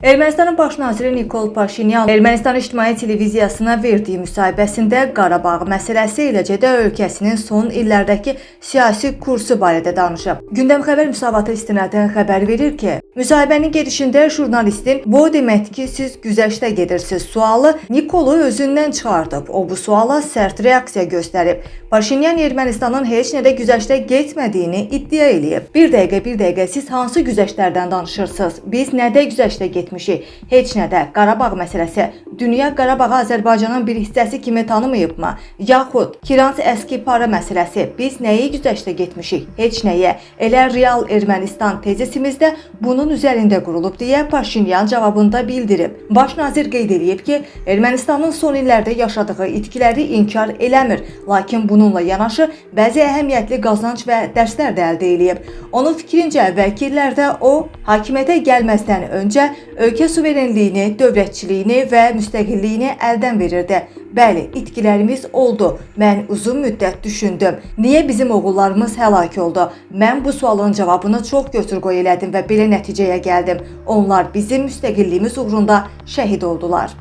Ermənistanın baş naziri Nikol Paşinyan Ermənistan İctimai Televiziyasına verdiyi müsahibəsində Qarabağ məsələsi, eləcə də ölkəsinin son illərdəki siyasi kursu barədə danışıb. Gündəm xəbər müsavatı istinadən xəbər verir ki, müsahibənin gedişində jurnalistin "Bu demək ki, siz güzəştə gedirsiniz" sualı Nikolu özündən çıxardıb. O bu suala sərt reaksiya göstərib. Paşinyan Ermənistanın heç nədə güzəştə getmədiyini iddia eləyib. Bir dəqiqə, siz hansı güzəştlərdən danışırsınız? Biz nədə güzəştə getmişik? Heç nədə. Qarabağ məsələsi. Dünya Qarabağı Azərbaycanın bir hissəsi kimi tanımayıbmı? Yaxud Kiranz əski para məsələsi. Biz nəyi güzəştə getmişik? Heç nəyə. Elə real Ermənistan tezisimizdə bunun üzərində qurulub deyə Paşinyan cavabında bildirib. Baş nazir qeyd edib ki, Ermənistanın son illərdə yaşadığı itkiləri inkar eləmir, lakin bununla yanaşı bəzi əhəmiyyətli qazanc və dərslər də əldə edib. Onun fikrincə, əvvəlki illərdə o hakimiyyətə gəlməzdən öncə ölkə suverenliyini, dövlətçiliyini və müstəqilliyini əldən verirdi. Bəli, itkilərimiz oldu. Mən uzun müddət düşündüm. Niyə bizim oğullarımız həlak oldu? Mən bu sualın cavabını çox götür-qoy elədim və belə nəticəyə gəldim. Onlar bizim müstəqilliyimiz uğrunda şəhid oldular.